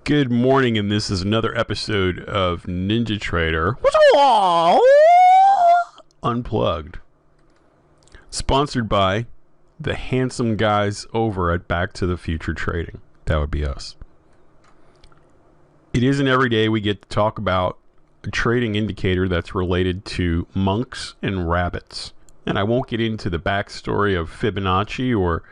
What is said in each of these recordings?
Good morning, and this is another episode of NinjaTrader Unplugged, sponsored by the handsome guys over at Back to the Future Trading. That would be us. It isn't every day we get to talk about a trading indicator that's related to monks and rabbits. And I won't get into the backstory of Fibonacci or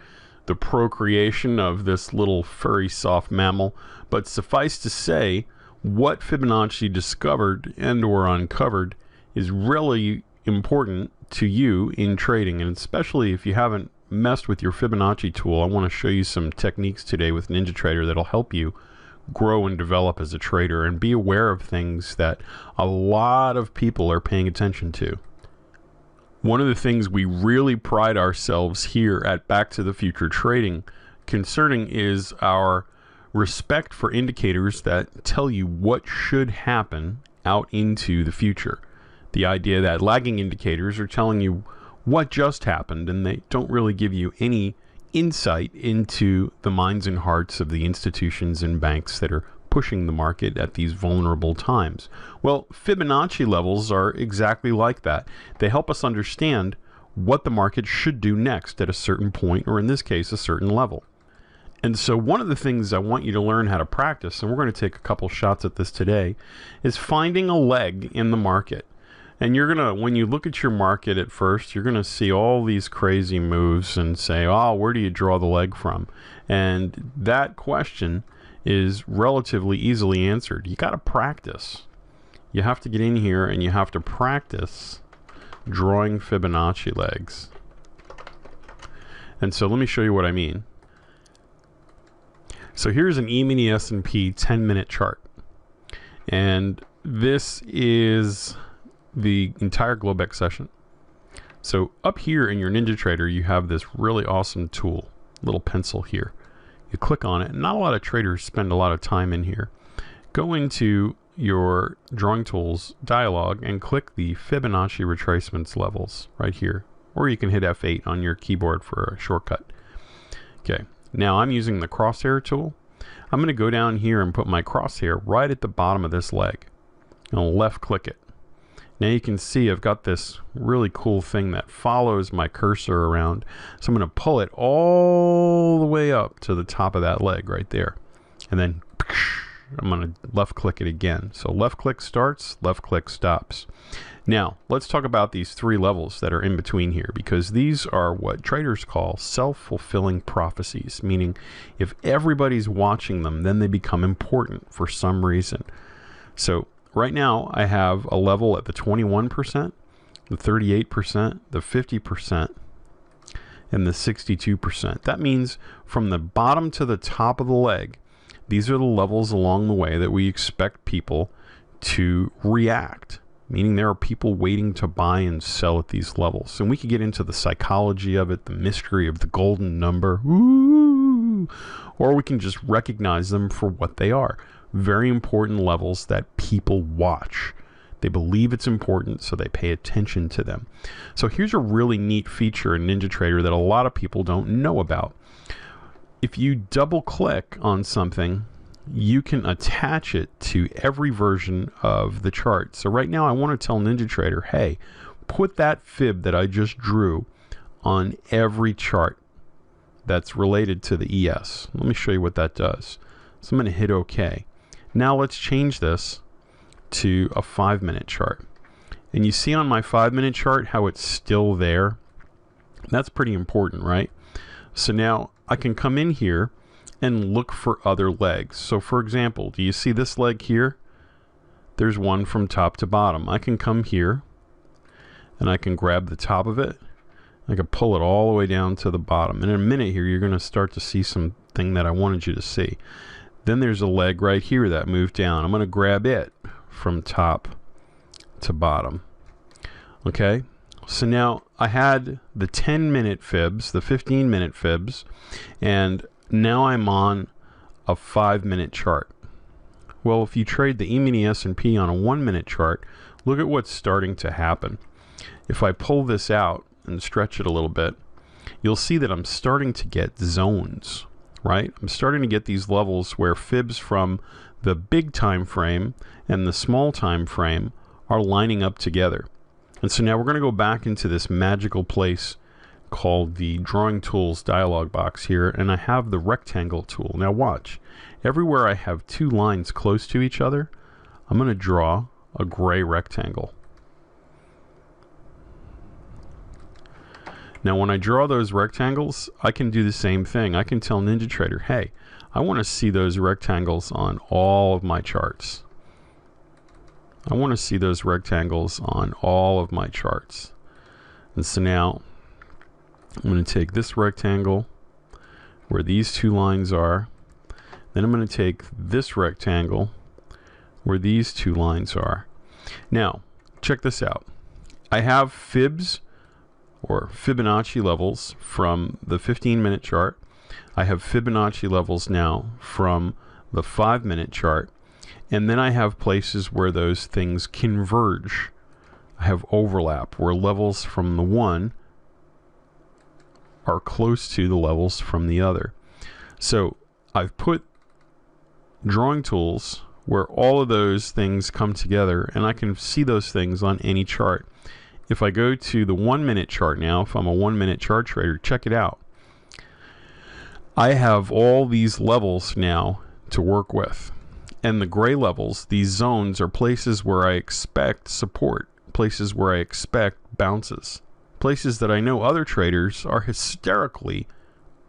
the procreation of this little furry soft mammal, but suffice to say, what Fibonacci discovered and or uncovered is really important to you in trading, and especially if you haven't messed with your Fibonacci tool. I want to show you some techniques today with NinjaTrader that'll help you grow and develop as a trader and be aware of things that a lot of people are paying attention to. One of the things we really pride ourselves here at Back to the Future Trading concerning is our respect for indicators that tell you what should happen out into the future. The idea that lagging indicators are telling you what just happened, and they don't really give you any insight into the minds and hearts of the institutions and banks that are pushing the market at these vulnerable times. Well, Fibonacci levels are exactly like that. They help us understand what the market should do next at a certain point, or in this case, a certain level. And so one of the things I want you to learn how to practice, and we're going to take a couple shots at this today, is finding a leg in the market. And you're going to, when you look at your market at first, you're going to see all these crazy moves and say, oh, where do you draw the leg from? And that question is relatively easily answered. You got to practice. You have to get in here and you have to practice drawing Fibonacci legs. And so let me show you what I mean. So here's an E-mini S&P 10-minute chart. And this is the entire Globex session. So up here in your NinjaTrader, you have this really awesome tool, little pencil here. You click on it. Not a lot of traders spend a lot of time in here. Go into your drawing tools dialog and click the Fibonacci Retracements levels right here, or you can hit F8 on your keyboard for a shortcut. Okay, now I'm using the crosshair tool. I'm going to go down here and put my crosshair right at the bottom of this leg. I'll left click it. Now you can see I've got this really cool thing that follows my cursor around. So I'm going to pull it all the way up to the top of that leg right there. And then I'm going to left click it again. So left click starts, left click stops. Now let's talk about these three levels that are in between here, because these are what traders call self-fulfilling prophecies, meaning if everybody's watching them, then they become important for some reason. So right now, I have a level at the 21%, the 38%, the 50%, and the 62%. That means from the bottom to the top of the leg, these are the levels along the way that we expect people to react, meaning there are people waiting to buy and sell at these levels. And we could get into the psychology of it, the mystery of the golden number, ooh, or we can just recognize them for what they are. Very important levels that people watch. They believe it's important, so they pay attention to them. So here's a really neat feature in NinjaTrader that a lot of people don't know about. If you double click on something, you can attach it to every version of the chart. So right now I want to tell NinjaTrader, hey, put that fib that I just drew on every chart that's related to the ES. Let me show you what that does. So I'm going to hit OK. Now let's change this to a 5-minute chart. And you see on my 5-minute chart how it's still there. That's pretty important, right? So now I can come in here and look for other legs. So for example, do you see this leg here? There's one from top to bottom. I can come here and I can grab the top of it. I can pull it all the way down to the bottom. And in a minute here, you're going to start to see something that I wanted you to see. Then there's a leg right here that moved down. I'm going to grab it from top to bottom. Okay, so now I had the 10-minute fibs, the 15-minute fibs, and now I'm on a 5-minute chart. Well, if you trade the E-mini S&P on a 1-minute chart, look at what's starting to happen. If I pull this out and stretch it a little bit, you'll see that I'm starting to get zones. Right? I'm starting to get these levels where fibs from the big time frame and the small time frame are lining up together. And so now we're going to go back into this magical place called the Drawing Tools dialog box here, and I have the rectangle tool. Now watch. Everywhere I have two lines close to each other, I'm going to draw a gray rectangle. Now when I draw those rectangles, I can do the same thing. I can tell NinjaTrader, hey, I want to see those rectangles on all of my charts. I want to see those rectangles on all of my charts. And so now I'm going to take this rectangle where these two lines are. Then I'm going to take this rectangle where these two lines are. Now, check this out. I have fibs or Fibonacci levels from the 15-minute chart. I have Fibonacci levels now from the 5-minute chart. And then I have places where those things converge. I have overlap where levels from the one are close to the levels from the other. So I've put drawing tools where all of those things come together, and I can see those things on any chart. If I go to the 1-minute chart now, if I'm a 1-minute chart trader, check it out. I have all these levels now to work with. And the gray levels, these zones, are places where I expect support, places where I expect bounces, places that I know other traders are hysterically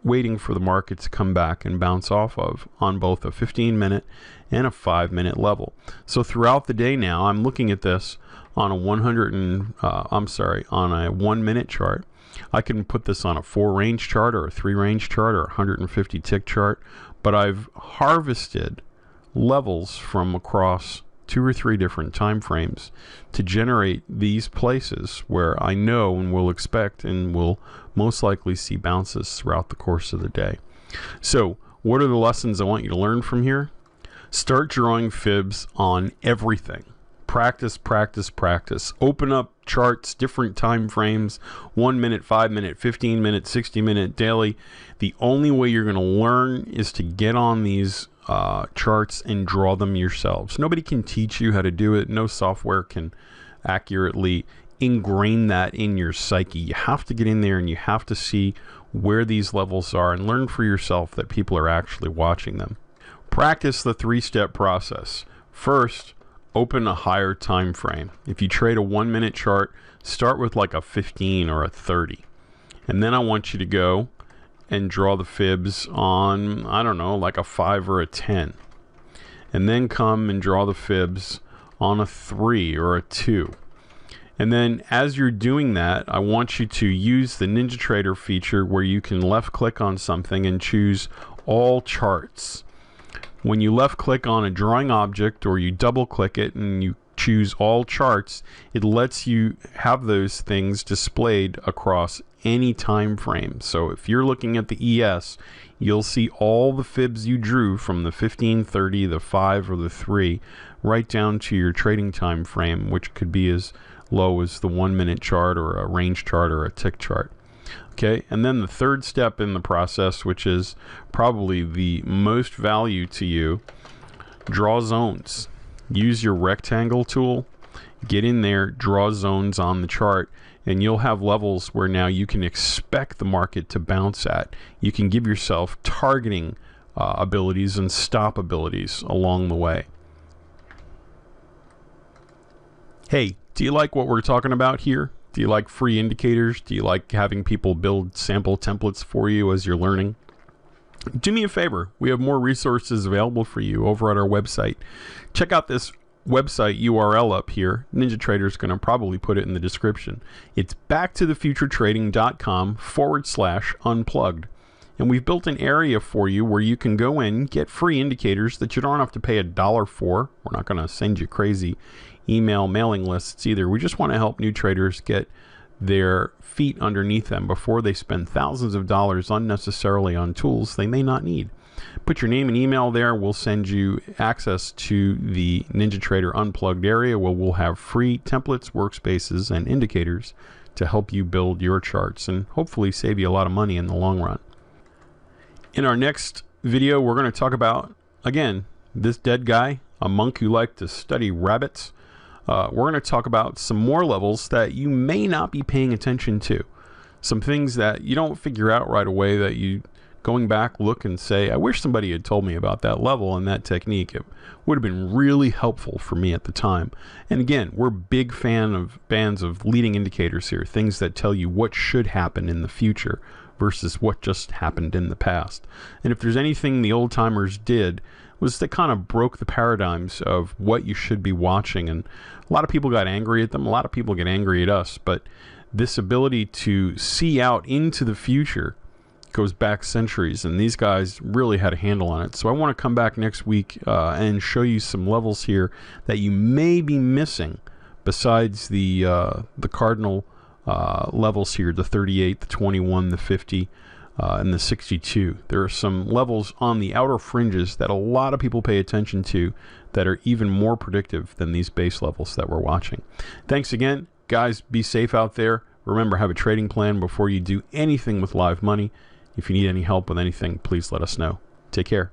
waiting for the market to come back and bounce off of on both a 15-minute and a 5-minute level. So throughout the day now, I'm looking at this on a 1-minute chart. I can put this on a 4-range chart or a 3-range chart or a 150 tick chart, but I've harvested levels from across 2 or 3 different time frames to generate these places where I know and will expect and will most likely see bounces throughout the course of the day. So what are the lessons I want you to learn from here? Start drawing fibs on everything. Practice, practice, practice. Open up charts, different time frames, 1 minute, 5 minute, 15 minute, 60 minute, daily. The only way you're going to learn is to get on these charts and draw them yourselves. Nobody can teach you how to do it. No software can accurately ingrain that in your psyche. You have to get in there and you have to see where these levels are and learn for yourself that people are actually watching them. Practice the 3-step process. First, open a higher time frame. If you trade a 1-minute chart, start with like a 15 or a 30. And then I want you to go and draw the fibs on, I don't know, like a 5 or a 10. And then come and draw the fibs on a 3 or a 2. And then as you're doing that, I want you to use the NinjaTrader feature where you can left click on something and choose all charts. When you left click on a drawing object or you double click it and you choose all charts, it lets you have those things displayed across any time frame. So if you're looking at the ES, you'll see all the fibs you drew from the 15, 30, the 5, or the 3, right down to your trading time frame, which could be as low as the 1-minute chart or a range chart or a tick chart. Okay, and then the third step in the process, which is probably the most value to you, draw zones. Use your rectangle tool, get in there, draw zones on the chart, and you'll have levels where now you can expect the market to bounce at. You can give yourself targeting abilities and stop abilities along the way. Hey, do you like what we're talking about here? Do you like free indicators? Do you like having people build sample templates for you as you're learning? Do me a favor. We have more resources available for you over at our website. Check out this website URL up here. NinjaTrader is going to probably put it in the description. It's backtothefuturetrading.com/unplugged. And we've built an area for you where you can go in, get free indicators that you don't have to pay $1 for. We're not going to send you crazy email mailing lists either. We just want to help new traders get their feet underneath them before they spend thousands of dollars unnecessarily on tools they may not need. Put your name and email there. We'll send you access to the NinjaTrader Unplugged area where we'll have free templates, workspaces, and indicators to help you build your charts and hopefully save you a lot of money in the long run. In our next video, we're going to talk about, again, this dead guy, a monk who liked to study rabbits, we're going to talk about some more levels that you may not be paying attention to. Some things that you don't figure out right away that you, going back, look and say, I wish somebody had told me about that level and that technique. It would have been really helpful for me at the time. And again, we're big fans of leading indicators here, things that tell you what should happen in the future versus what just happened in the past. And if there's anything the old timers did, was they kind of broke the paradigms of what you should be watching. And a lot of people got angry at them. A lot of people get angry at us. But this ability to see out into the future goes back centuries, and these guys really had a handle on it. So I want to come back next week and show you some levels here that you may be missing besides the cardinal levels here, the 38, the 21, the 50, and the 62. There are some levels on the outer fringes that a lot of people pay attention to that are even more predictive than these base levels that we're watching. Thanks again, guys. Be safe out there. Remember, have a trading plan before you do anything with live money. If you need any help with anything, please let us know. Take care.